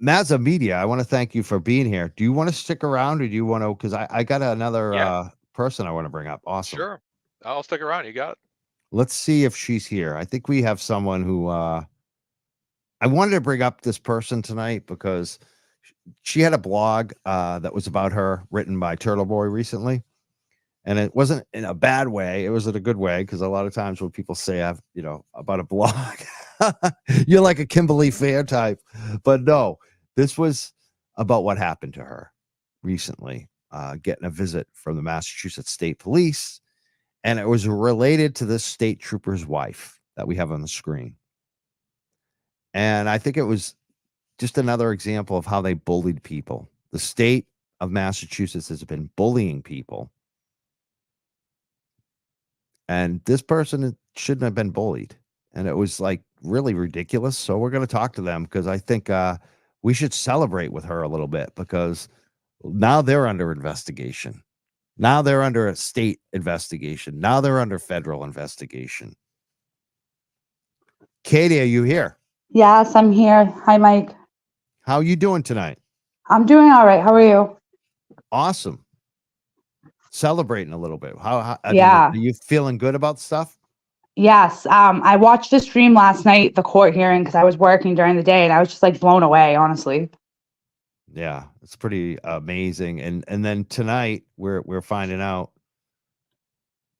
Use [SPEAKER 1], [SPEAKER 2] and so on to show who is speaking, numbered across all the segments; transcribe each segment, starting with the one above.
[SPEAKER 1] Mazza Media, I want to thank you for being here. Do you want to stick around, or do you want to? Because I got another
[SPEAKER 2] Yeah,
[SPEAKER 1] person I want to bring up. Awesome.
[SPEAKER 2] sure. I'll stick around. You got it.
[SPEAKER 1] Let's see if she's here. I think we have someone who I wanted to bring up this person tonight because she had a blog that was about her, written by Turtle Boy recently. And it wasn't in a bad way. It was in a good way, because a lot of times when people say I've, about a blog, you're like a Kimberly Fair type. But no, this was about what happened to her recently, getting a visit from the Massachusetts State Police. And it was related to this state trooper's wife that we have on the screen. And I think it was just another example of how they bullied people. The state of Massachusetts has been bullying people. And this person shouldn't have been bullied. And it was like really ridiculous. So we're going to talk to them, because I think we should celebrate with her a little bit, because now they're under investigation. Now they're under a state investigation. Now they're under federal investigation. Katie, are you here?
[SPEAKER 3] Yes, I'm here. Hi, Mike.
[SPEAKER 1] How are you doing tonight?
[SPEAKER 3] I'm doing all right. How are you?
[SPEAKER 1] Awesome. Celebrating a little bit. I mean,
[SPEAKER 3] Yeah.
[SPEAKER 1] are you feeling good about stuff?
[SPEAKER 3] Yes. I watched the stream last night, the court hearing, because I was working during the day, and I was just like blown away, honestly.
[SPEAKER 1] Yeah, it's pretty amazing. And then tonight we're finding out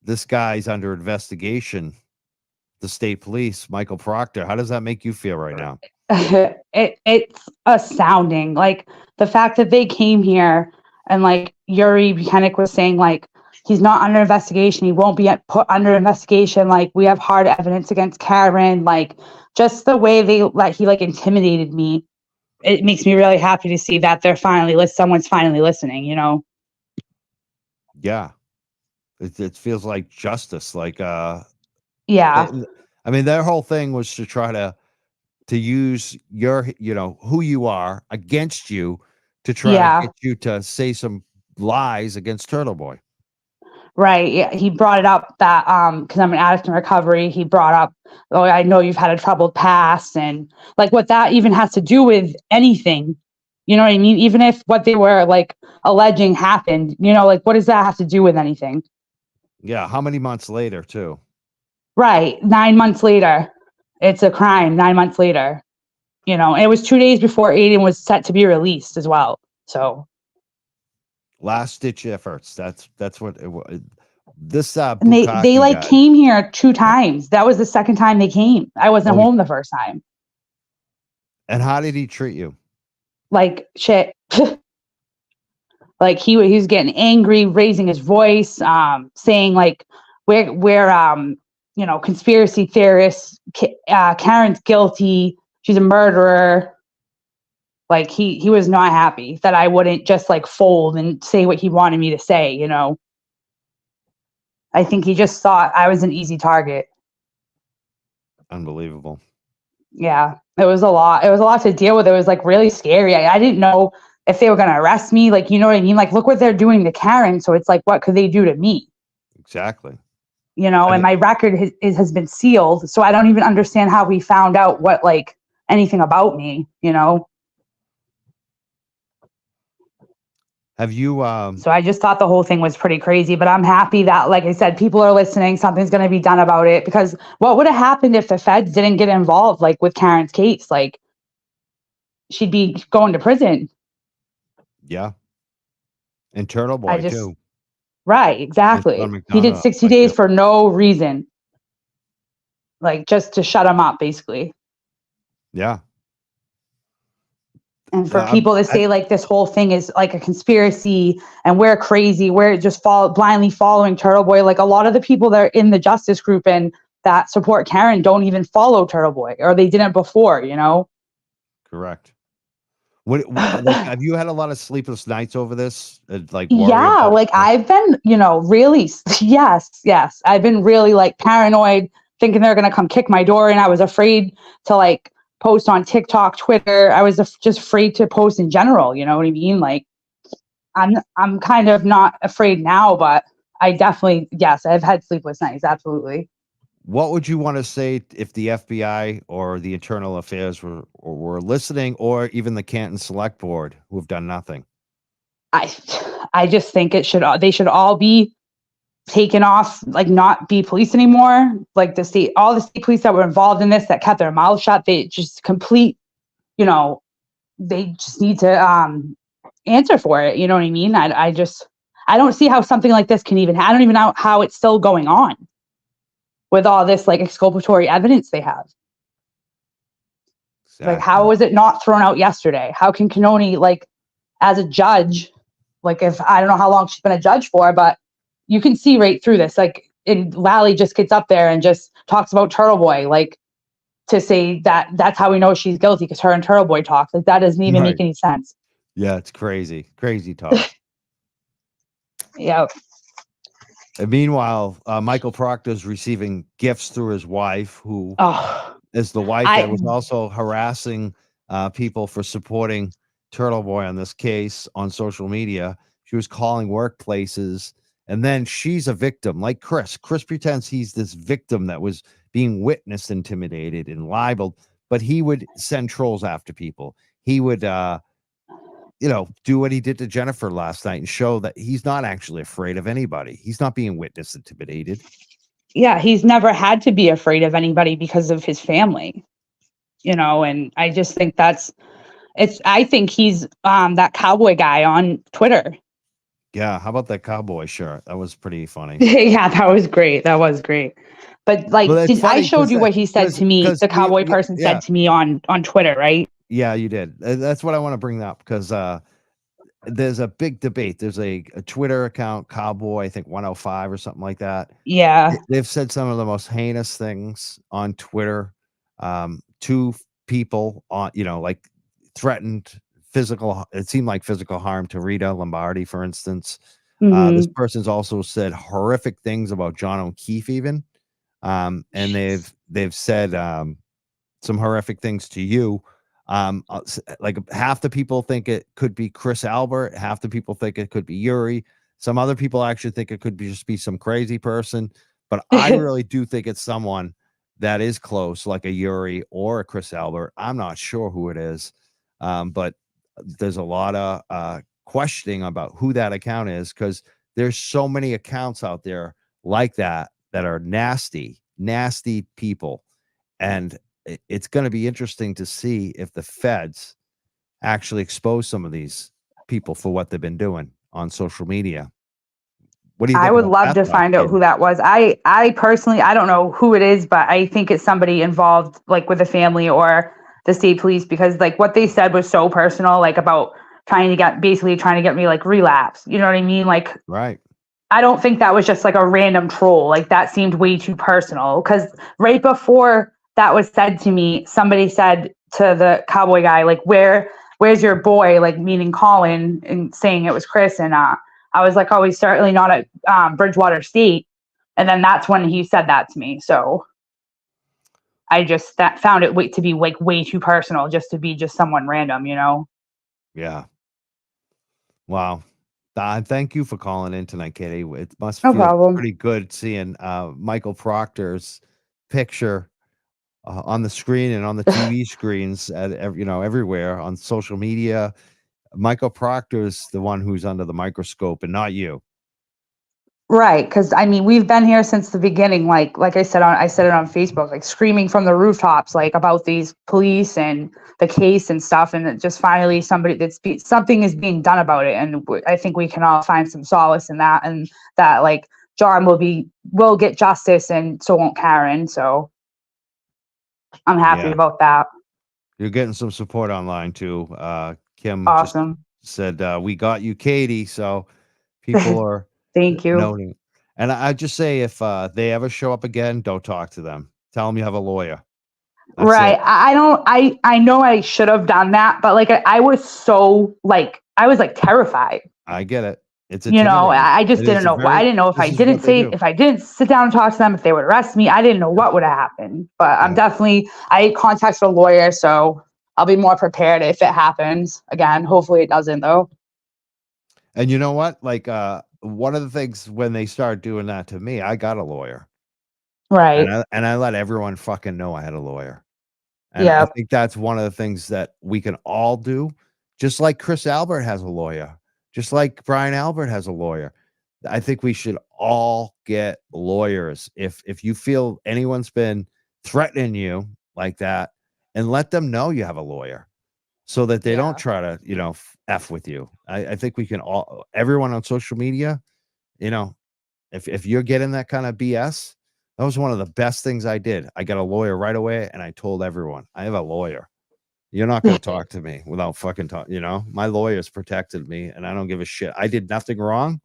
[SPEAKER 1] this guy's under investigation. The state police, Michael Proctor. How does that make you feel right now?
[SPEAKER 3] It's astounding. Like the fact that they came here and like Yuri Buchanan was saying, like, he's not under investigation. He won't be put under investigation. Like, we have hard evidence against Karen. Like, just the way he intimidated me. It makes me really happy to see that someone's finally listening,
[SPEAKER 1] Yeah. It feels like justice. Like,
[SPEAKER 3] yeah.
[SPEAKER 1] I mean, their whole thing was to try to use your, who you are against you, to try to get you to say some lies against Turtle Boy.
[SPEAKER 3] Right. Yeah. He brought it up that because I'm an addict in recovery, he brought up, oh, I know you've had a troubled past, and like what that even has to do with anything. You know what I mean? Even if what they were like alleging happened, like what does that have to do with anything?
[SPEAKER 1] Yeah. How many months later, too?
[SPEAKER 3] Right. 9 months later. It's a crime 9 months later. And it was 2 days before Aiden was set to be released as well. So
[SPEAKER 1] last ditch efforts. That's what it was. This
[SPEAKER 3] and they like
[SPEAKER 1] guy
[SPEAKER 3] came here 2 times. That was the second time they came. I wasn't home the first time.
[SPEAKER 1] And how did he treat you?
[SPEAKER 3] Like shit. Like he was getting angry, raising his voice, saying like we're conspiracy theorists. Karen's guilty. She's a murderer. Like he was not happy that I wouldn't just like fold and say what he wanted me to say. I think he just thought I was an easy target.
[SPEAKER 1] Unbelievable.
[SPEAKER 3] Yeah, it was a lot. It was a lot to deal with. It was like really scary. I didn't know if they were going to arrest me. Like, you know what I mean? Like, look what they're doing to Karen. So it's like, what could they do to me?
[SPEAKER 1] Exactly.
[SPEAKER 3] And my record has been sealed. So I don't even understand how we found out anything about me,
[SPEAKER 1] Have you
[SPEAKER 3] So I just thought the whole thing was pretty crazy, but I'm happy that, like I said, people are listening. Something's going to be done about it, because what would have happened if the feds didn't get involved, like with Karen's case? Like, she'd be going to prison.
[SPEAKER 1] Yeah. And Turtle Boy too.
[SPEAKER 3] Right, exactly. He did 60 days for no reason. Like, just to shut him up, basically.
[SPEAKER 1] Yeah.
[SPEAKER 3] And for people to say like this whole thing is like a conspiracy and we're crazy, we're just blindly following Turtle Boy. Like, a lot of the people that are in the justice group and that support Karen don't even follow Turtle Boy, or they didn't before,
[SPEAKER 1] Correct. Have you had a lot of sleepless nights over this?
[SPEAKER 3] I've been, really, yes. I've been really like paranoid, thinking they're going to come kick my door. And I was afraid to like post on TikTok, Twitter. I was just afraid to post in general. You know what I mean? Like, I'm kind of not afraid now, but I definitely, yes, I've had sleepless nights. Absolutely.
[SPEAKER 1] What would you want to say if the FBI or the Internal Affairs were listening, or even the Canton Select Board, who have done nothing?
[SPEAKER 3] I just think they should all be taken off, like not be police anymore. Like all the state police that were involved in this, that kept their mouths shut, they just they just need to answer for it. You know what I mean? I don't see how something like this can I don't even know how it's still going on with all this like exculpatory evidence they have.
[SPEAKER 1] Exactly.
[SPEAKER 3] Like, how was it not thrown out yesterday? How can Canoni, like, as a judge, like, if I don't know how long she's been a judge for, but you can see right through this. Like, Lally just gets up there and just talks about Turtle Boy, like, to say that's how we know she's guilty, because her and Turtle Boy talk. Like, that doesn't even make any sense.
[SPEAKER 1] Yeah, it's crazy talk.
[SPEAKER 3] Yeah.
[SPEAKER 1] And meanwhile, Michael Proctor's receiving gifts through his wife, who is the wife that was also harassing people for supporting Turtle Boy on this case on social media. She was calling workplaces, and then she's a victim, like Chris. Chris pretends he's this victim that was being witness intimidated and libeled, but he would send trolls after people. He would do what he did to Jennifer last night and show that he's not actually afraid of anybody. He's not being witness intimidated.
[SPEAKER 3] Yeah, he's never had to be afraid of anybody because of his family, and I just think I think he's that cowboy guy on Twitter.
[SPEAKER 1] Yeah, how about that cowboy shirt? That was pretty funny.
[SPEAKER 3] Yeah, that was great. But like, I showed you what he said to me, the cowboy person said to me on Twitter, right?
[SPEAKER 1] Yeah, you did. That's what I want to bring up, because there's a big debate. There's a Twitter account, Cowboy, I think 105 or something like that.
[SPEAKER 3] Yeah.
[SPEAKER 1] They've said some of the most heinous things on Twitter to people on, like threatened it seemed like physical harm to Rita Lombardi, for instance. This person's also said horrific things about John O'Keefe even. And they've said some horrific things to you. Like half the people think it could be Chris Albert, half the people think it could be Yuri. Some other people actually think it could just be some crazy person, but I really do think it's someone that is close, like a Yuri or a Chris Albert. I'm not sure who it is, but there's a lot of questioning about who that account is, because there's so many accounts out there like that are nasty people. And it's going to be interesting to see if the feds actually expose some of these people for what they've been doing on social media. What do you think?
[SPEAKER 3] I would love to find out who that was. I personally, I don't know who it is, but I think it's somebody involved, like with the family or the state police, because like what they said was so personal, like about trying to get me like relapse. You know what I mean? Like,
[SPEAKER 1] right.
[SPEAKER 3] I don't think that was just like a random troll. Like, that seemed way too personal, because right before that was said to me, somebody said to the cowboy guy, like, where's your boy? Like, meaning Colin, and saying it was Chris. And I was like, oh, he's certainly not at Bridgewater State. And then that's when he said that to me. So I just found it to be like way too personal, just to be just someone random,
[SPEAKER 1] Yeah. Wow. Thank you for calling in tonight, Katie. It must feel pretty good seeing Michael Proctor's picture on the screen and on the TV screens everywhere on social media. Michael Proctor's the one who's under the microscope, and not you.
[SPEAKER 3] Right, because I mean, we've been here since the beginning. Like I said it on Facebook, like screaming from the rooftops, like about these police and the case and stuff. And it just finally something is being done about it, and I think we can all find some solace in that, and that like John will get justice, and so won't Karen. So I'm happy about that.
[SPEAKER 1] You're getting some support online too. Kim
[SPEAKER 3] awesome
[SPEAKER 1] just said we got you, Katie. So people are.
[SPEAKER 3] Thank you.
[SPEAKER 1] Noting. And I just say, if they ever show up again, don't talk to them. Tell them you have a lawyer. That's
[SPEAKER 3] right.
[SPEAKER 1] It.
[SPEAKER 3] I know I should have done that, but like I was so like I was like terrified.
[SPEAKER 1] I get it. It's
[SPEAKER 3] I just didn't know. I didn't know if I didn't sit down and talk to them, if they would arrest me. I didn't know what would have happened. But I contacted a lawyer, so I'll be more prepared if it happens again. Hopefully it doesn't, though.
[SPEAKER 1] And you know what? Like one of the things when they started doing that to me, I got a lawyer.
[SPEAKER 3] Right.
[SPEAKER 1] And I let everyone fucking know I had a lawyer. And I
[SPEAKER 3] Yeah.
[SPEAKER 1] think that's one of the things that we can all do, just like Chris Albert has a lawyer, just like Brian Albert has a lawyer. I think we should all get lawyers. If you feel anyone's been threatening you like that, and let them know you have a lawyer so that they
[SPEAKER 3] Yeah.
[SPEAKER 1] don't try to, F with you. I think we can all, everyone on social media, you know, if you're getting that kind of BS, that was one of the best things I did. I got a lawyer right away, and I told everyone, I have a lawyer. You're not going to talk to me without fucking talk. My lawyers protected me, and I don't give a shit. I did nothing wrong,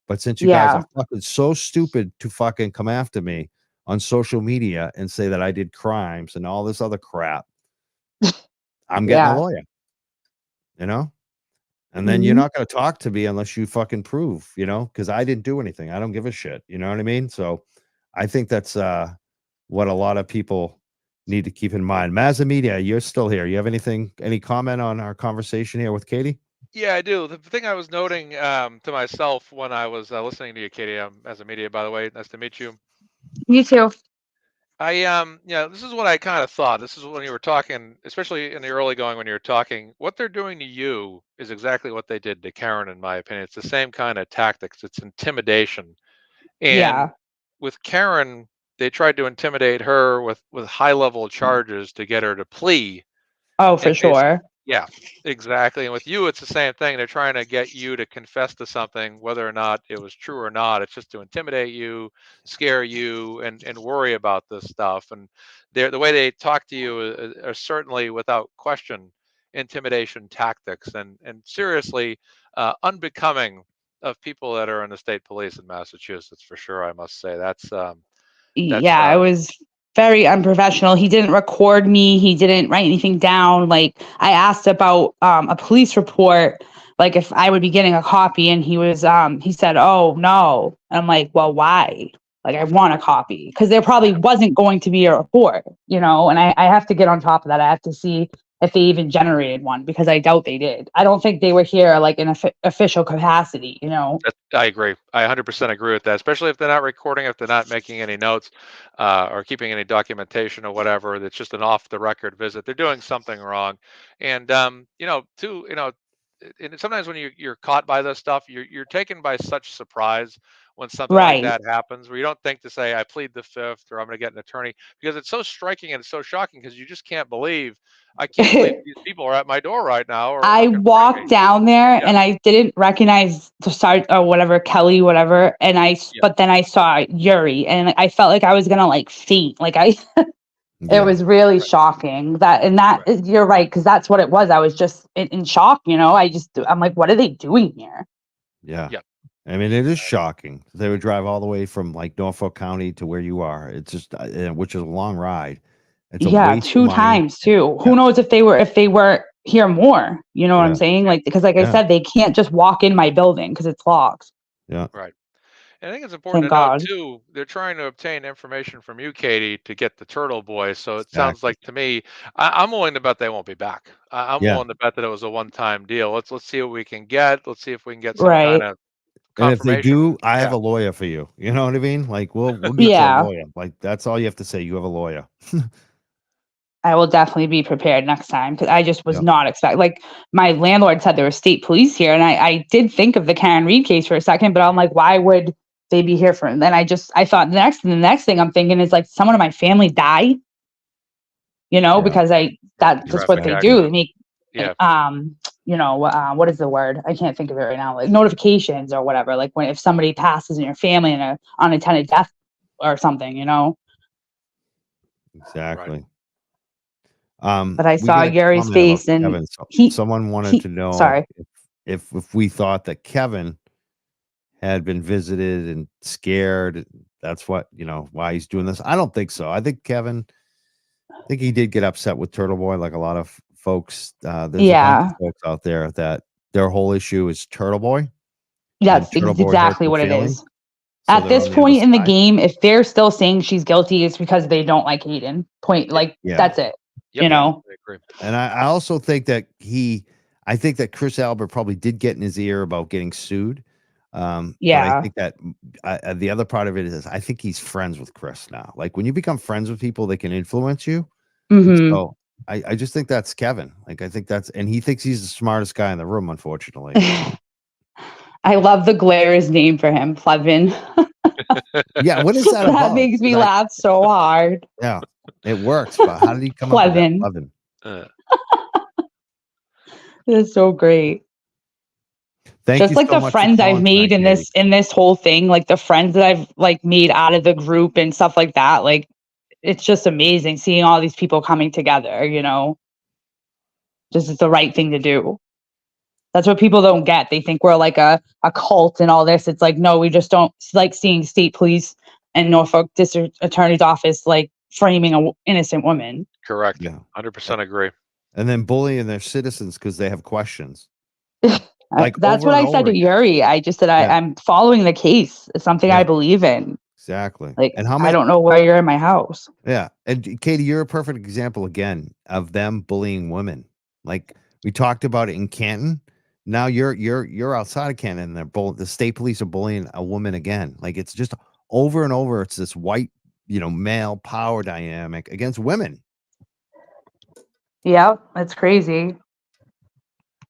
[SPEAKER 1] but since you guys
[SPEAKER 3] Yeah.
[SPEAKER 1] are fucking so stupid to fucking come after me on social media and say that I did crimes and all this other crap, I'm getting a
[SPEAKER 3] Yeah.
[SPEAKER 1] lawyer, you know? And then you're
[SPEAKER 3] Mhm.
[SPEAKER 1] not going to talk to me unless you fucking prove, because I didn't do anything. I don't give a shit. You know what I mean? So I think that's what a lot of people need to keep in mind. Mazza Media, you're still here. You have any comment on our conversation here with Katie?
[SPEAKER 2] Yeah, I do. The thing I was noting to myself when I was listening to you, Katie, as a media, by the way, nice to meet you.
[SPEAKER 3] You too.
[SPEAKER 2] This is what I kind of thought. This is when you were talking, especially in the early going when you were talking. What they're doing to you is exactly what they did to Karen, in my opinion. It's the same kind of tactics. It's intimidation. And
[SPEAKER 3] Yeah.
[SPEAKER 2] with Karen, they tried to intimidate her with high level charges to get her to plea.
[SPEAKER 3] Oh,
[SPEAKER 2] And
[SPEAKER 3] for
[SPEAKER 2] basically,
[SPEAKER 3] sure.
[SPEAKER 2] yeah, exactly. And with you, it's the same thing. They're trying to get you to confess to something, whether or not it was true or not. It's just to intimidate you, scare you, and worry about this stuff. And the way they talk to you are certainly, without question, intimidation tactics, and seriously unbecoming of people that are in the state police in Massachusetts, for sure. I must say that's
[SPEAKER 3] Yeah, it was very unprofessional. He didn't record me. He didn't write anything down. Like I asked about a police report, like if I would be getting a copy, and he said, "Oh no." And I'm like, "Well, why?" Like I want a copy because there probably wasn't going to be a report, and I have to get on top of that. I have to see if they even generated one because I doubt they did. I don't think they were here like in official capacity.
[SPEAKER 2] I agree. I 100% agree with that, especially if they're not recording, if they're not making any notes or keeping any documentation or whatever. That's just an off the record visit. They're doing something wrong. And, and sometimes when you're caught by this stuff, you're taken by such surprise when something like
[SPEAKER 3] Right.
[SPEAKER 2] that happens, where you don't think to say, I plead the fifth, or I'm going to get an attorney, because it's so striking and it's so shocking, because you just I can't believe these people are at my door right now, or
[SPEAKER 3] I
[SPEAKER 2] confronting me.
[SPEAKER 3] walked down there
[SPEAKER 2] Yeah.
[SPEAKER 3] and I didn't recognize the sergeant or whatever, Kelly, whatever.
[SPEAKER 2] Yeah.
[SPEAKER 3] But then I saw Yuri and I felt like I was gonna like faint. It
[SPEAKER 1] Yeah.
[SPEAKER 3] was really
[SPEAKER 2] Right.
[SPEAKER 3] shocking
[SPEAKER 2] Right.
[SPEAKER 3] you're right. Cause that's what it was. I was just in shock, I'm like, what are they doing here?
[SPEAKER 1] Yeah.
[SPEAKER 2] Yeah.
[SPEAKER 1] I mean, it is shocking. They would drive all the way from like Norfolk County to where you are. It's just, which is a long ride. It's a
[SPEAKER 3] Yeah,
[SPEAKER 1] waste of
[SPEAKER 3] two
[SPEAKER 1] money.
[SPEAKER 3] times too.
[SPEAKER 1] Yeah.
[SPEAKER 3] Who knows if they were here more, you know what I'm
[SPEAKER 1] Yeah.
[SPEAKER 3] saying? Like, because like I
[SPEAKER 1] Yeah.
[SPEAKER 3] said, they can't just walk in my building because it's locked.
[SPEAKER 1] Yeah.
[SPEAKER 2] Right. And I think it's important
[SPEAKER 3] Thank
[SPEAKER 2] to note
[SPEAKER 3] God.
[SPEAKER 2] too, they're trying to obtain information from you, Katie, to get the Turtle Boy. So it sounds
[SPEAKER 1] Exactly.
[SPEAKER 2] like to me, I'm willing to bet they won't be back. I'm
[SPEAKER 1] Yeah.
[SPEAKER 2] willing to bet that it was a one-time deal. Let's see what we can get. Let's see if we can get some kind
[SPEAKER 3] Right.
[SPEAKER 2] of
[SPEAKER 1] And if they
[SPEAKER 2] confirmation.
[SPEAKER 1] do, I have
[SPEAKER 2] Yeah.
[SPEAKER 1] a lawyer for you. You know what I mean? Like we'll get you a
[SPEAKER 3] Yeah.
[SPEAKER 1] lawyer. Like that's all you have to say. You have a lawyer.
[SPEAKER 3] I will definitely be prepared next time because I just was
[SPEAKER 1] Yeah.
[SPEAKER 3] not expect. Like my landlord said there was state police here, and I did think of the Karen Reed case for a second, but I'm like, why would they be here for? And then I thought the next thing I'm thinking is like someone in my family die,
[SPEAKER 1] Yeah.
[SPEAKER 3] because that's what
[SPEAKER 2] Traffic
[SPEAKER 3] they do.
[SPEAKER 1] Exactly.
[SPEAKER 3] They make
[SPEAKER 2] Yeah.
[SPEAKER 3] what is the word? I can't think of it right now. Like notifications or whatever. Like if somebody passes in your family in a unattended death or something.
[SPEAKER 2] Right.
[SPEAKER 1] Exactly.
[SPEAKER 3] But I
[SPEAKER 1] We
[SPEAKER 3] saw
[SPEAKER 1] got a
[SPEAKER 3] Yuri's
[SPEAKER 1] comment about
[SPEAKER 3] face, and
[SPEAKER 1] Kevin. So
[SPEAKER 3] he
[SPEAKER 1] someone wanted
[SPEAKER 3] he.
[SPEAKER 1] to know
[SPEAKER 3] Sorry.
[SPEAKER 1] if we thought that Kevin had been visited and scared. That's what, why he's doing this. I don't think so. I think he did get upset with Turtle Boy, like a lot of folks. There's a bunch of
[SPEAKER 3] Yeah,
[SPEAKER 1] folks out there that their whole issue is Turtle Boy, and
[SPEAKER 3] that's
[SPEAKER 1] Turtle Boy hurt
[SPEAKER 3] exactly
[SPEAKER 1] their
[SPEAKER 3] what it
[SPEAKER 1] feelings.
[SPEAKER 3] is.
[SPEAKER 1] So
[SPEAKER 3] At
[SPEAKER 1] they're
[SPEAKER 3] this
[SPEAKER 1] on the other
[SPEAKER 3] point in the
[SPEAKER 1] side.
[SPEAKER 3] game, if they're still saying she's guilty, it's because they don't like Hayden. Point,
[SPEAKER 2] Yep.
[SPEAKER 3] like
[SPEAKER 1] Yeah.
[SPEAKER 3] that's it.
[SPEAKER 2] Yep.
[SPEAKER 1] Yeah.
[SPEAKER 2] I agree.
[SPEAKER 1] And I also think that I think that Chris Albert probably did get in his ear about getting sued. But I
[SPEAKER 3] Yeah.
[SPEAKER 1] think that the other part of it is I think he's friends with Chris now. Like when you become friends with people, they can influence you.
[SPEAKER 3] Hmm.
[SPEAKER 1] So I just think that's Kevin. Like I think and he thinks he's the smartest guy in the room, unfortunately.
[SPEAKER 3] I love the Glare's name for him, Plevin.
[SPEAKER 1] Yeah, what is that
[SPEAKER 3] That
[SPEAKER 1] about?
[SPEAKER 3] makes me laugh so hard.
[SPEAKER 1] Yeah, it works. But how did he come up with that?
[SPEAKER 3] Plevin.
[SPEAKER 1] Plevin.
[SPEAKER 2] Uh,
[SPEAKER 3] It's so great.
[SPEAKER 1] Thank
[SPEAKER 3] Just
[SPEAKER 1] you
[SPEAKER 3] like
[SPEAKER 1] so
[SPEAKER 3] the
[SPEAKER 1] much for
[SPEAKER 3] friends I've
[SPEAKER 1] calling
[SPEAKER 3] made
[SPEAKER 1] tonight, Katie.
[SPEAKER 3] in this whole thing, like the friends that I've like made out of the group and stuff like that. Like it's just amazing seeing all these people coming together, you know. Just is the right thing to do. That's what people don't get. They think we're like a cult and all this. It's like, no, we just don't like seeing state police and Norfolk District Attorney's Office like framing a innocent woman.
[SPEAKER 2] correct.
[SPEAKER 1] Yeah.
[SPEAKER 2] 100% agree.
[SPEAKER 1] And then bullying their citizens because they have questions. Like
[SPEAKER 3] That's
[SPEAKER 1] over
[SPEAKER 3] what
[SPEAKER 1] and
[SPEAKER 3] I said
[SPEAKER 1] over
[SPEAKER 3] to
[SPEAKER 1] again.
[SPEAKER 3] Yuri. I just said
[SPEAKER 1] Yeah.
[SPEAKER 3] I'm following the case. It's something I
[SPEAKER 1] Yeah.
[SPEAKER 3] believe in.
[SPEAKER 1] Exactly.
[SPEAKER 3] Like
[SPEAKER 1] And how
[SPEAKER 3] I
[SPEAKER 1] many?
[SPEAKER 3] don't know why you're in my house.
[SPEAKER 1] Yeah. And Katie, you're a perfect example again of them bullying women. Like we talked about it in Canton. Now you're outside of Canton and the state police are bullying a woman again. Like it's just over and over. It's this white, male power dynamic against women.
[SPEAKER 3] Yeah, it's crazy.